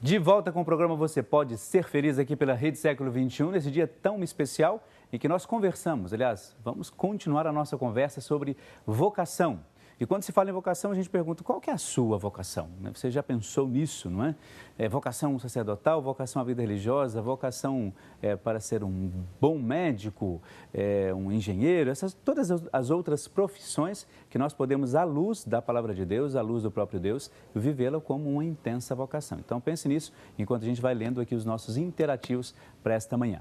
De volta com o programa Você Pode Ser Feliz aqui pela Rede Século XXI, nesse dia tão especial em que nós conversamos. Aliás, vamos continuar a nossa conversa sobre vocação. E quando se fala em vocação, a gente pergunta qual que é a sua vocação? Você já pensou nisso, não é? Vocação sacerdotal, vocação à vida religiosa, vocação para ser um bom médico, um engenheiro, todas as outras profissões que nós podemos, à luz da palavra de Deus, à luz do próprio Deus, vivê-la como uma intensa vocação. Então pense nisso enquanto a gente vai lendo aqui os nossos interativos para esta manhã.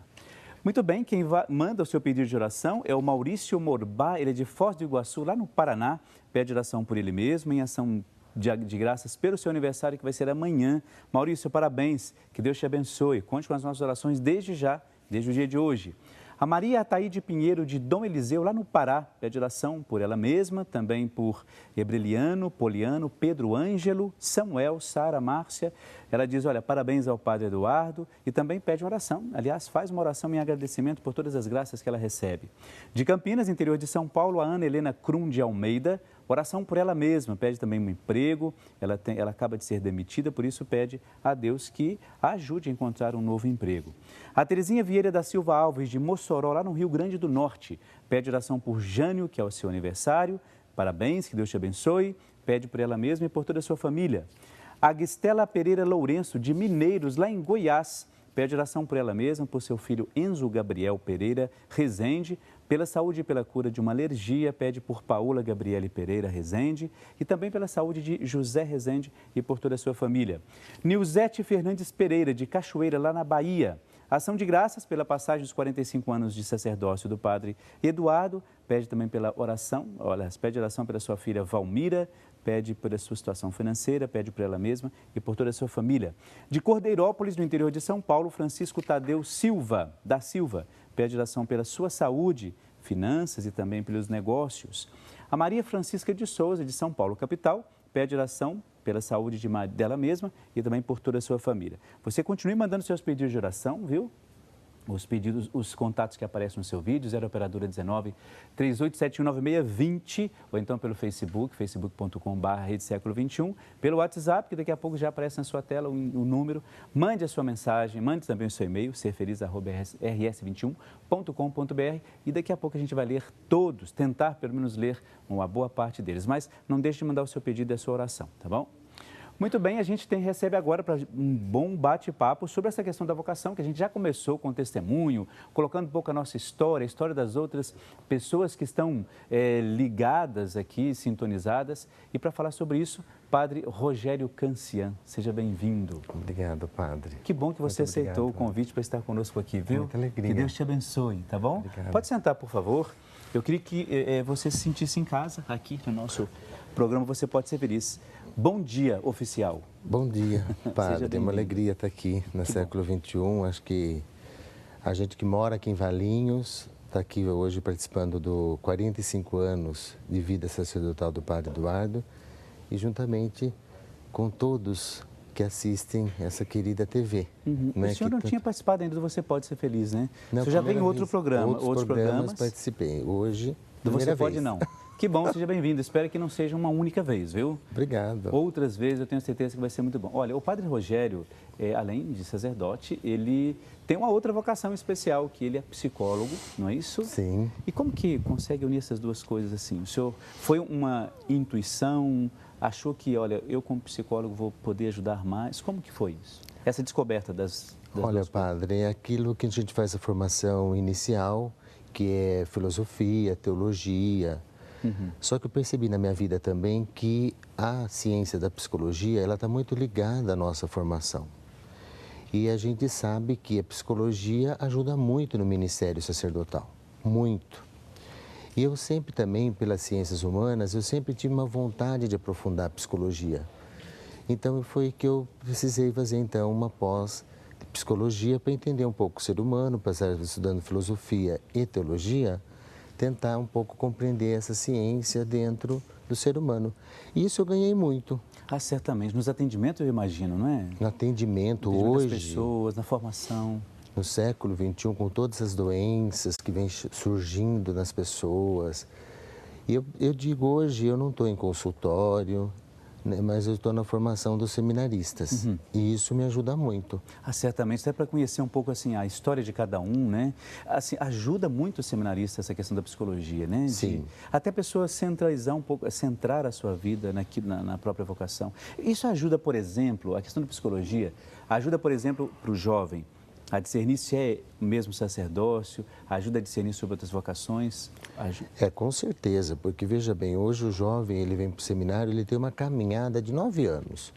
Muito bem, quem manda o seu pedido de oração é o Maurício Morbá, ele é de Foz do Iguaçu, lá no Paraná, pede oração por ele mesmo, em ação de graças pelo seu aniversário, que vai ser amanhã. Maurício, parabéns, que Deus te abençoe, conte com as nossas orações desde já, desde o dia de hoje. A Maria Ataíde Pinheiro, de Dom Eliseu, lá no Pará, pede oração por ela mesma, também por Ebreliano, Poliano, Pedro Ângelo, Samuel, Sara, Márcia. Ela diz, olha, parabéns ao Padre Eduardo e também pede uma oração. Aliás, faz uma oração em agradecimento por todas as graças que ela recebe. De Campinas, interior de São Paulo, a Ana Helena Crum de Almeida, oração por ela mesma, pede também um emprego, ela acaba de ser demitida, por isso pede a Deus que a ajude a encontrar um novo emprego. A Terezinha Vieira da Silva Alves, de Mossoró, lá no Rio Grande do Norte, pede oração por Jânio, que é o seu aniversário, parabéns, que Deus te abençoe, pede por ela mesma e por toda a sua família. A Guistela Pereira Lourenço, de Mineiros, lá em Goiás, pede oração por ela mesma, por seu filho Enzo Gabriel Pereira Rezende, pela saúde e pela cura de uma alergia, pede por Paola Gabriele Pereira Rezende e também pela saúde de José Rezende e por toda a sua família. Nilzete Fernandes Pereira, de Cachoeira, lá na Bahia. Ação de graças pela passagem dos 45 anos de sacerdócio do padre Eduardo, pede também pela oração, pede oração pela sua filha Valmira, pede pela sua situação financeira, pede por ela mesma e por toda a sua família. De Cordeirópolis, no interior de São Paulo, Francisco Tadeu Silva, da Silva, pede oração pela sua saúde, finanças e também pelos negócios. A Maria Francisca de Souza, de São Paulo, capital, pede oração pela saúde dela mesma e também por toda a sua família. Você continue mandando seus pedidos de oração, viu? Os pedidos, os contatos que aparecem no seu vídeo, 0 operadora 19 38719620, ou então pelo Facebook, facebook.com/Rede Século XXI, pelo WhatsApp, que daqui a pouco já aparece na sua tela o número. Mande a sua mensagem, mande também o seu e-mail, serfeliz@rs21.com.br, e daqui a pouco a gente vai ler todos, tentar pelo menos ler uma boa parte deles. Mas não deixe de mandar o seu pedido e a sua oração, tá bom? Muito bem, a gente recebe agora para um bom bate-papo sobre essa questão da vocação, que a gente já começou com testemunho, colocando um pouco a nossa história, a história das outras pessoas que estão ligadas aqui, sintonizadas. E para falar sobre isso, Padre Rogério Cancian, seja bem-vindo. Obrigado, Padre. Que bom que você aceitou o convite para estar conosco aqui, viu? Muita alegria. Que Deus te abençoe, tá bom? Obrigado. Pode sentar, por favor. Eu queria que você se sentisse em casa, aqui no nosso programa Você Pode Ser Feliz. Bom dia, oficial. Bom dia, Padre. É uma alegria estar aqui no século XXI. Acho que a gente que mora aqui em Valinhos está aqui hoje participando do 45 anos de vida sacerdotal do Padre Eduardo e juntamente com todos que assistem essa querida TV. Né? O senhor não tinha participado ainda do Você Pode Ser Feliz, né? Não, o senhor já veio em outro programa, outros programas participei. Hoje, do Você vez. Pode Não. Que bom, seja bem-vindo. Espero que não seja uma única vez, viu? Obrigado. Outras vezes eu tenho certeza que vai ser muito bom. Olha, o Padre Rogério, além de sacerdote, ele tem uma outra vocação especial, que ele é psicólogo, não é isso? Sim. E como que consegue unir essas duas coisas assim? O senhor foi uma intuição, achou que, olha, eu como psicólogo vou poder ajudar mais? Como que foi isso? Essa descoberta das Olha, Padre, é aquilo que a gente faz a formação inicial, que é filosofia, teologia. Só que eu percebi na minha vida também que a ciência da psicologia, ela está muito ligada à nossa formação. E a gente sabe que a psicologia ajuda muito no ministério sacerdotal, muito. E eu sempre também, pelas ciências humanas, eu sempre tive uma vontade de aprofundar a psicologia. Então foi que eu precisei fazer então uma pós de psicologia para entender um pouco o ser humano, para estar estudando filosofia e teologia, tentar um pouco compreender essa ciência dentro do ser humano. E isso eu ganhei muito. Ah, certamente. Nos atendimentos, eu imagino, não é? No atendimento hoje, das pessoas, na formação. No século XXI, com todas as doenças que vêm surgindo nas pessoas. E eu digo hoje, eu não estou em consultório, né, mas eu estou na formação dos seminaristas. E isso me ajuda muito. Certamente, até para conhecer um pouco assim a história de cada um, né? Assim, ajuda muito o seminarista essa questão da psicologia, né? Sim. Até a pessoa centralizar um pouco, centrar a sua vida na própria vocação. Isso ajuda, por exemplo, a questão da psicologia, ajuda, por exemplo, para o jovem a discernir se é mesmo sacerdócio, ajuda a discernir sobre outras vocações? Com certeza, porque veja bem, hoje o jovem, ele vem para o seminário, ele tem uma caminhada de 9 anos,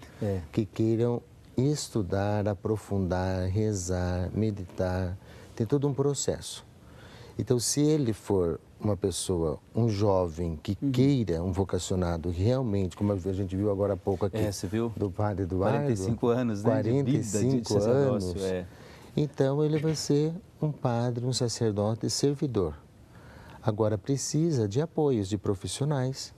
que queiram estudar, aprofundar, rezar, meditar, tem todo um processo. Então, se ele for uma pessoa, um jovem que queira, um vocacionado realmente, como a gente viu agora há pouco aqui, você viu? do padre Eduardo, 45 anos, né, 45 de anos, então ele vai ser um padre, um sacerdote servidor. Agora, precisa de apoios de profissionais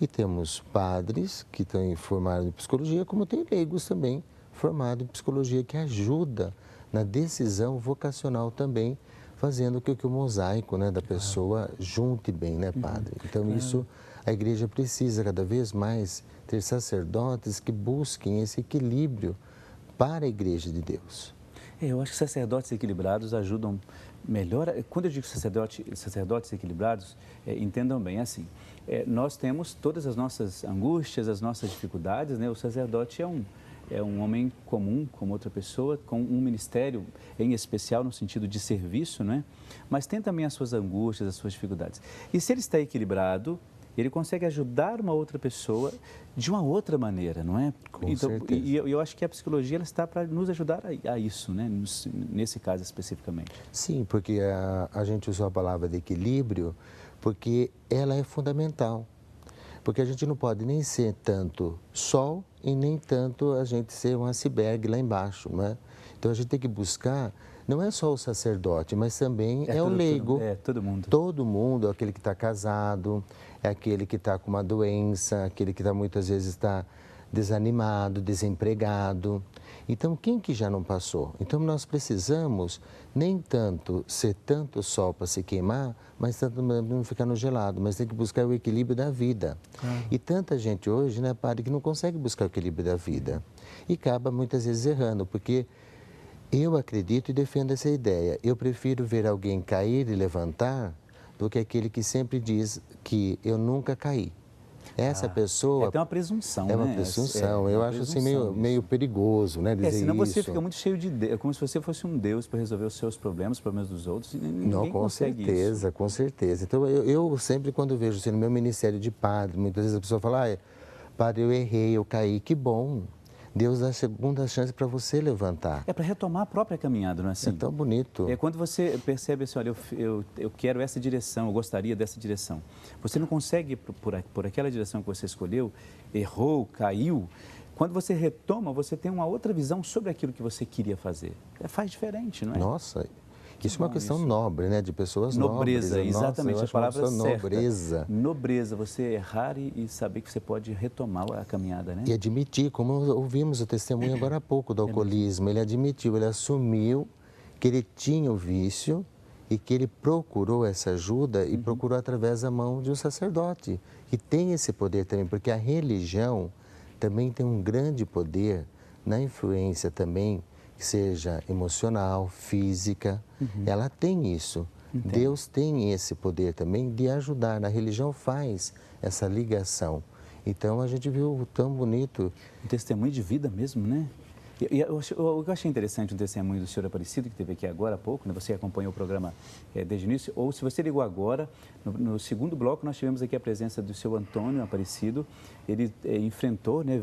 e temos padres que estão formados em psicologia, como tem leigos também formados em psicologia que ajuda na decisão vocacional também, fazendo com que o mosaico, né, da pessoa junte bem, né, padre? Então, isso a igreja precisa cada vez mais ter sacerdotes que busquem esse equilíbrio para a igreja de Deus. Eu acho que sacerdotes equilibrados ajudam melhor. Quando eu digo sacerdotes equilibrados, entendam bem, assim, nós temos todas as nossas angústias, as nossas dificuldades, né? O sacerdote é um homem comum, como outra pessoa, com um ministério em especial no sentido de serviço, né? Mas tem também as suas angústias, as suas dificuldades. E se ele está equilibrado, ele consegue ajudar uma outra pessoa de uma outra maneira, não é? Com certeza. E eu acho que a psicologia ela está para nos ajudar a isso, né? Nesse caso especificamente. Sim, porque a gente usou a palavra de equilíbrio porque ela é fundamental. Porque a gente não pode nem ser tanto sol e nem tanto a gente ser um iceberg lá embaixo, não é? Então a gente tem que buscar, não é só o sacerdote, mas também o leigo. Todo mundo. Todo mundo, aquele que está casado, é aquele que está com uma doença, aquele que muitas vezes está desanimado, desempregado. Então, quem que já não passou? Então, nós precisamos nem tanto ser tanto sol para se queimar, mas tanto não ficar no gelado, mas tem que buscar o equilíbrio da vida. E tanta gente hoje, né, padre, que não consegue buscar o equilíbrio da vida. E acaba muitas vezes errando, porque eu acredito e defendo essa ideia. Eu prefiro ver alguém cair e levantar do que aquele que sempre diz que eu nunca caí. Essa pessoa... Tem uma presunção, né? É uma né? presunção. Eu acho assim meio perigoso, né, dizer isso. Senão você fica muito cheio de Deus, como se você fosse um Deus para resolver os seus problemas, os problemas dos outros, e ninguém consegue isso. Com certeza. Então, eu sempre, quando vejo assim, no meu ministério de padre, muitas vezes a pessoa fala, padre, eu errei, eu caí, que bom. Deus dá a segunda chance para você levantar. É para retomar a própria caminhada, não é assim? É tão bonito. É quando você percebe assim, olha, eu quero essa direção, eu gostaria dessa direção. Você não consegue por aquela direção que você escolheu, errou, caiu. Quando você retoma, você tem uma outra visão sobre aquilo que você queria fazer. Faz diferente, não é? Nossa, isso é uma questão nobre, né? De pessoas nobres. Nobreza, exatamente, a palavra certa. Nobreza. Nobreza, você errar e saber que você pode retomar a caminhada, né? E admitir, como ouvimos o testemunho agora há pouco do alcoolismo, ele admitiu, ele assumiu que ele tinha o vício e que ele procurou essa ajuda e procurou através da mão de um sacerdote, que tem esse poder também, porque a religião também tem um grande poder na influência também, que seja emocional, física, ela tem isso. Entendo. Deus tem esse poder também de ajudar. A religião faz essa ligação. Então, a gente viu tão bonito. Um testemunho de vida mesmo, né? Eu achei interessante o testemunho do senhor Aparecido, que teve aqui agora há pouco, né? Você acompanhou o programa desde o início, ou se você ligou agora, no segundo bloco nós tivemos aqui a presença do seu Antônio Aparecido. Ele enfrentou, né,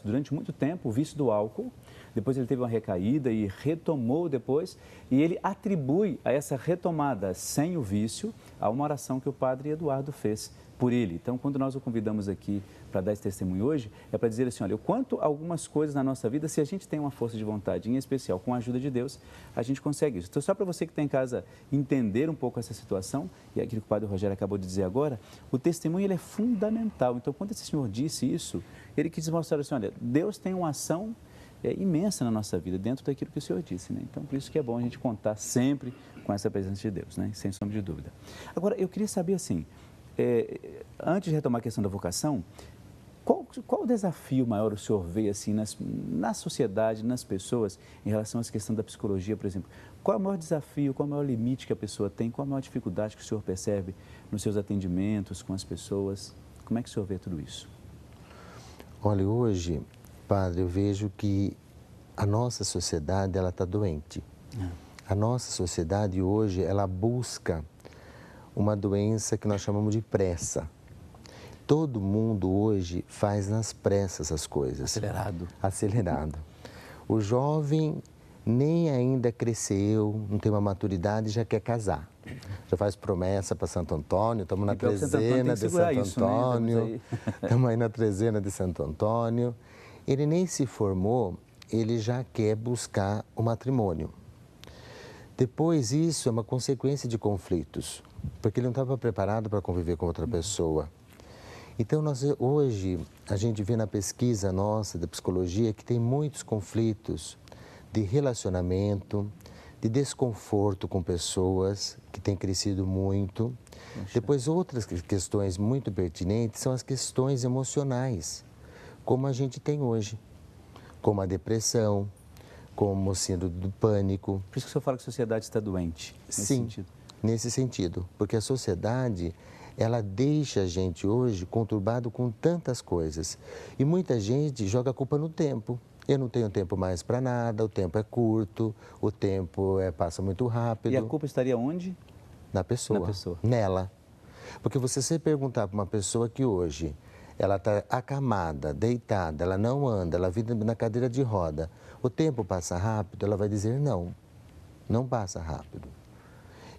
durante muito tempo o vício do álcool. Depois ele teve uma recaída e retomou depois, e ele atribui a essa retomada sem o vício a uma oração que o padre Eduardo fez por ele. Então, quando nós o convidamos aqui para dar esse testemunho hoje, é para dizer assim, olha, o quanto algumas coisas na nossa vida, se a gente tem uma força de vontade, em especial com a ajuda de Deus, a gente consegue isso. Então, só para você que está em casa entender um pouco essa situação, e aquilo que o padre Rogério acabou de dizer agora, o testemunho ele é fundamental. Então, quando esse senhor disse isso, ele quis mostrar assim, olha, Deus tem uma ação imensa na nossa vida, dentro daquilo que o Senhor disse, né? Então, por isso que é bom a gente contar sempre com essa presença de Deus, né? Sem sombra de dúvida. Agora, eu queria saber assim, antes de retomar a questão da vocação, qual qual o desafio maior o senhor vê assim, na sociedade, nas pessoas, em relação a essa questão da psicologia, por exemplo? Qual é o maior desafio, qual é o maior limite que a pessoa tem, qual é a maior dificuldade que o senhor percebe nos seus atendimentos com as pessoas? Como é que o senhor vê tudo isso? Olha, hoje, padre, eu vejo que a nossa sociedade ela está doente. A nossa sociedade hoje ela busca uma doença que nós chamamos de pressa. Todo mundo hoje faz nas pressas as coisas. Acelerado. Acelerado. O jovem nem ainda cresceu, não tem uma maturidade e já quer casar. Já faz promessa para Santo Antônio, estamos na trezena de Santo Antônio. Estamos aí na trezena de Santo Antônio. Ele nem se formou, ele já quer buscar o matrimônio. Depois isso é uma consequência de conflitos, porque ele não estava preparado para conviver com outra pessoa. Então, hoje, a gente vê na pesquisa nossa da psicologia que tem muitos conflitos de relacionamento, de desconforto com pessoas, que tem crescido muito. Depois, outras questões muito pertinentes são as questões emocionais, como a gente tem hoje, como a depressão, como o síndrome do pânico. Por isso que o senhor fala que a sociedade está doente, nesse sentido. Nesse sentido, porque a sociedade ela deixa a gente hoje conturbado com tantas coisas. E muita gente joga a culpa no tempo. Eu não tenho tempo mais para nada, o tempo é curto, o tempo passa muito rápido. E a culpa estaria onde? Na pessoa. Na pessoa. Nela. Porque você perguntar para uma pessoa que hoje ela está acamada, deitada, ela não anda, ela vive na cadeira de roda, o tempo passa rápido, ela vai dizer não, não passa rápido.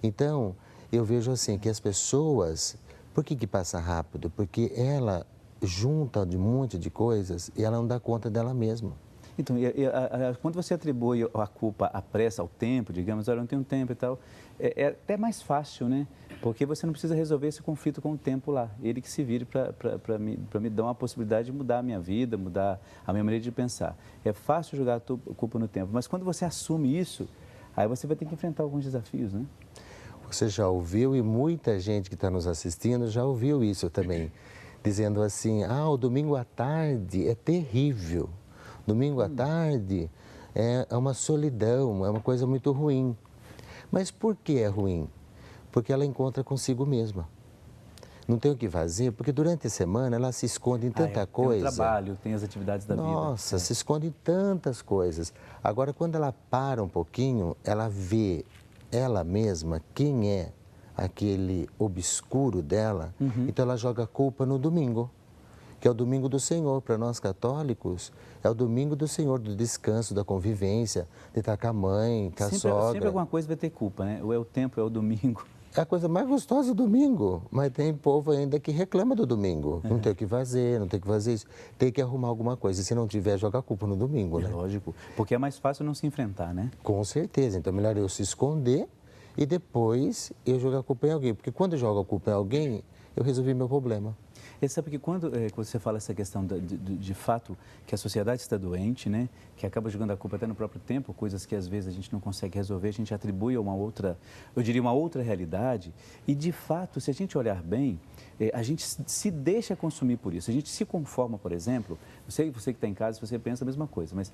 Então, eu vejo assim que as pessoas, por que passa rápido? Porque ela junta de um monte de coisas e ela não dá conta dela mesma. Então, quando você atribui a culpa à pressa, ao tempo, digamos, olha, eu não tenho tempo e tal, é até mais fácil, né? Porque você não precisa resolver esse conflito com o tempo lá. Ele que se vire para me dar uma possibilidade de mudar a minha vida, mudar a minha maneira de pensar. É fácil jogar a culpa no tempo, mas quando você assume isso, aí você vai ter que enfrentar alguns desafios, né? Você já ouviu, e muita gente que está nos assistindo já ouviu isso também, dizendo assim, o domingo à tarde é terrível. Domingo à tarde é uma solidão, é uma coisa muito ruim. Mas por que é ruim? Porque ela encontra consigo mesma. Não tem o que fazer, porque durante a semana ela se esconde em tanta coisa. Tem o trabalho, tem as atividades da vida. Nossa, se esconde em tantas coisas. Agora, quando ela para um pouquinho, ela vê ela mesma quem é aquele obscuro dela, então ela joga a culpa no domingo, que é o domingo do Senhor. Para nós católicos, é o domingo do Senhor, do descanso, da convivência, de estar com a mãe, com a sogra. Sempre alguma coisa vai ter culpa, né? Ou é o tempo, ou é o domingo. É a coisa mais gostosa do domingo, mas tem povo ainda que reclama do domingo. Não tem o que fazer, não tem o que fazer isso. Tem que arrumar alguma coisa. E se não tiver, joga a culpa no domingo, né? Lógico, porque é mais fácil não se enfrentar, né? Com certeza. Então, melhor eu se esconder e depois eu jogar a culpa em alguém. Porque quando eu jogo a culpa em alguém, eu resolvi meu problema. E sabe que quando você fala essa questão de fato que a sociedade está doente, né, que acaba jogando a culpa até no próprio tempo, coisas que às vezes a gente não consegue resolver, a gente atribui a uma outra, eu diria uma outra realidade, e de fato, se a gente olhar bem, a gente se deixa consumir por isso, a gente se conforma, por exemplo, você que está em casa, você pensa a mesma coisa, mas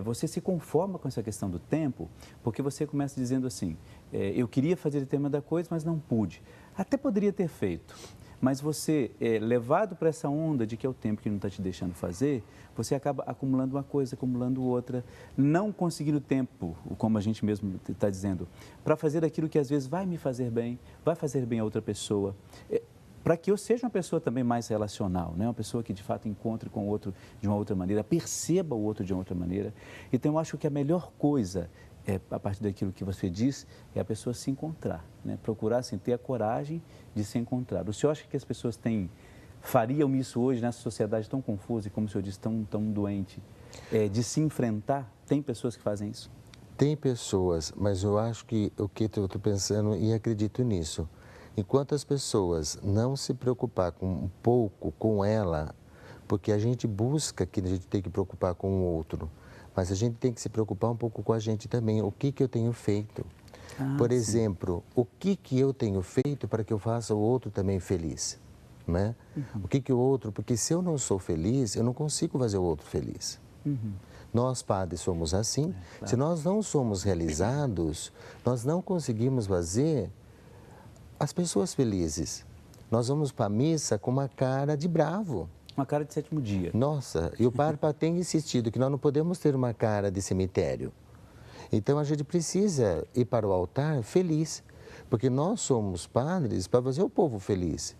você se conforma com essa questão do tempo, porque você começa dizendo assim, eu queria fazer determinada coisa, mas não pude, até poderia ter feito. Mas você, levado para essa onda de que é o tempo que não está te deixando fazer, você acaba acumulando uma coisa, acumulando outra, não conseguindo tempo, como a gente mesmo está dizendo, para fazer aquilo que às vezes vai me fazer bem, vai fazer bem a outra pessoa, para que eu seja uma pessoa também mais relacional, né? Uma pessoa que de fato encontre com o outro de uma outra maneira, perceba o outro de uma outra maneira. Então eu acho que a melhor coisa a partir daquilo que você diz, é a pessoa se encontrar, né? Procurar assim, ter a coragem de se encontrar. O senhor acha que as pessoas fariam isso hoje nessa sociedade tão confusa e, como o senhor disse, tão doente, de se enfrentar? Tem pessoas que fazem isso? Tem pessoas, mas eu acho que o que eu estou pensando e acredito nisso, enquanto as pessoas não se preocupar um pouco com ela, porque a gente busca que a gente tem que preocupar com o outro, mas a gente tem que se preocupar um pouco com a gente também. O que eu tenho feito? Por exemplo, o que eu tenho feito para que eu faça o outro também feliz? né? O que o outro... Porque se eu não sou feliz, eu não consigo fazer o outro feliz. Nós, padres, somos assim. Claro. Se nós não somos realizados, nós não conseguimos fazer as pessoas felizes. Nós vamos para a missa com uma cara de bravo. Uma cara de sétimo dia. Nossa, e o Papa tem insistido que nós não podemos ter uma cara de cemitério. Então, a gente precisa ir para o altar feliz, porque nós somos padres para fazer o povo feliz.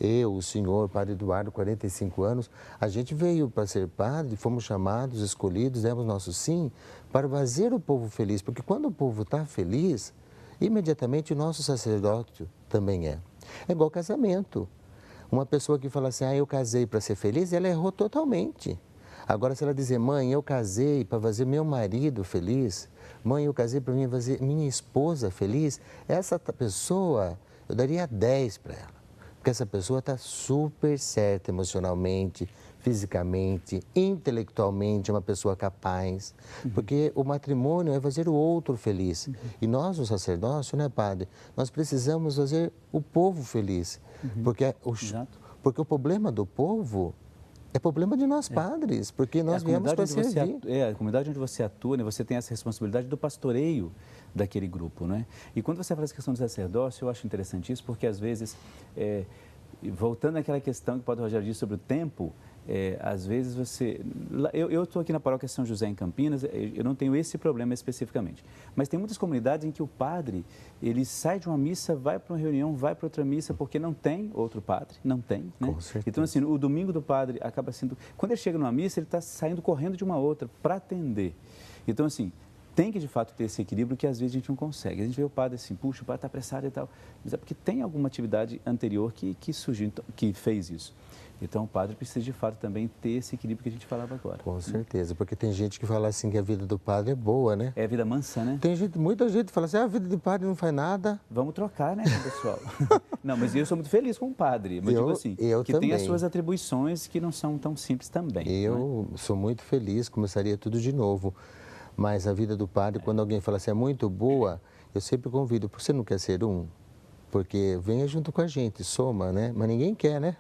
Eu, o senhor, padre Eduardo, 45 anos, a gente veio para ser padre, fomos chamados, escolhidos, demos nosso sim, para fazer o povo feliz, porque quando o povo está feliz, imediatamente o nosso sacerdócio também é. É igual casamento. Uma pessoa que fala assim, eu casei para ser feliz, ela errou totalmente. Agora, se ela dizer, mãe, eu casei para fazer meu marido feliz, mãe, eu casei para fazer minha esposa feliz, essa pessoa, eu daria 10 para ela. Porque essa pessoa está super certa emocionalmente, fisicamente, intelectualmente, é uma pessoa capaz. Porque o matrimônio é fazer o outro feliz. E nós, o sacerdócio, né, padre? Nós precisamos fazer o povo feliz. Porque o problema do povo é problema de nós padres, porque nós viemos para servir. A comunidade onde você atua, né, você tem essa responsabilidade do pastoreio daquele grupo, né? E quando você fala essa questão do sacerdócio, eu acho interessante isso, porque às vezes, voltando àquela questão que o padre Rogério disse sobre o tempo, às vezes você... Eu estou aqui na paróquia São José, em Campinas, eu não tenho esse problema especificamente. Mas tem muitas comunidades em que o padre, ele sai de uma missa, vai para uma reunião, vai para outra missa, porque não tem outro padre, não tem, né? Com certeza. Então, assim, o domingo do padre acaba sendo... Quando ele chega numa missa, ele está saindo correndo de uma outra para atender. Então, assim, tem que, de fato, ter esse equilíbrio que às vezes a gente não consegue. A gente vê o padre assim, puxa, o padre está apressado e tal. Mas é porque tem alguma atividade anterior que surgiu, que fez isso. Então, o padre precisa, de fato, também ter esse equilíbrio que a gente falava agora. Com certeza, porque tem gente que fala assim que a vida do padre é boa, né? É a vida mansa, né? Tem gente, muita gente fala assim, a vida do padre não faz nada. Vamos trocar, né, pessoal? Não, mas eu sou muito feliz com o padre. Mas digo assim, que também. tem as suas atribuições que não são tão simples também. Eu sou muito feliz, começaria tudo de novo. Mas a vida do padre, quando alguém fala assim, é muito boa, eu sempre convido, você não quer ser um? Porque venha junto com a gente, soma, né? Mas ninguém quer, né?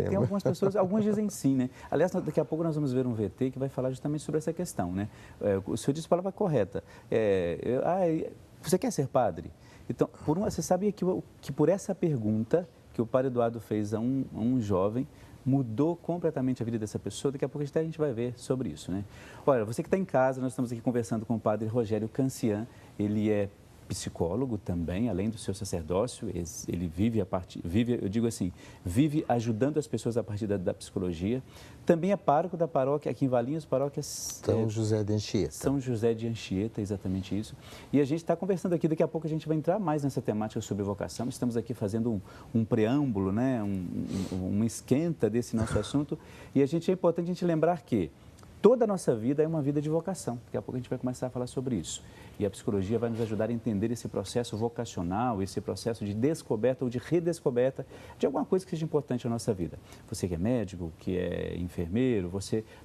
Tem algumas pessoas, alguns dizem sim, né? Aliás, daqui a pouco nós vamos ver um VT que vai falar justamente sobre essa questão, né? O senhor disse a palavra correta. Você quer ser padre? Então, você sabia que por essa pergunta que o padre Eduardo fez a um jovem, mudou completamente a vida dessa pessoa? Daqui a pouco a gente vai ver sobre isso, né? Olha, você que está em casa, nós estamos aqui conversando com o padre Rogério Cancian, ele é psicólogo também, além do seu sacerdócio, ele vive ajudando as pessoas a partir da psicologia. Também é pároco da paróquia, aqui em Valinhos, paróquia São José de Anchieta. São José de Anchieta, exatamente isso. E a gente está conversando aqui, daqui a pouco a gente vai entrar mais nessa temática sobre vocação. Estamos aqui fazendo um preâmbulo, né? um esquenta desse nosso assunto. E é importante a gente lembrar que toda a nossa vida é uma vida de vocação. Daqui a pouco a gente vai começar a falar sobre isso. E a psicologia vai nos ajudar a entender esse processo vocacional, esse processo de descoberta ou de redescoberta de alguma coisa que seja importante na nossa vida. Você que é médico, que é enfermeiro,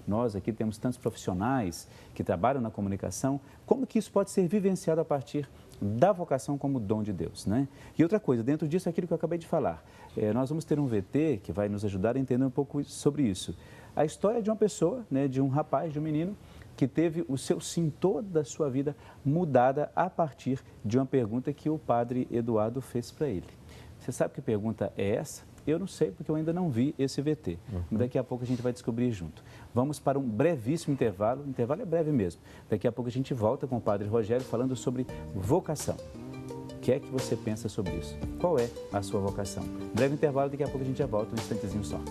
nós aqui temos tantos profissionais que trabalham na comunicação, como que isso pode ser vivenciado a partir da vocação como dom de Deus, né? E outra coisa, dentro disso, aquilo que eu acabei de falar, nós vamos ter um VT que vai nos ajudar a entender um pouco sobre isso. A história de uma pessoa, né, de um rapaz, de um menino, que teve o seu sim, toda a sua vida mudada a partir de uma pergunta que o padre Eduardo fez para ele. Você sabe que pergunta é essa? Eu não sei, porque eu ainda não vi esse VT. Mas daqui a pouco a gente vai descobrir junto. Vamos para um brevíssimo intervalo. O intervalo é breve mesmo. Daqui a pouco a gente volta com o padre Rogério falando sobre vocação. O que é que você pensa sobre isso? Qual é a sua vocação? Breve intervalo, daqui a pouco a gente já volta, um instantezinho só.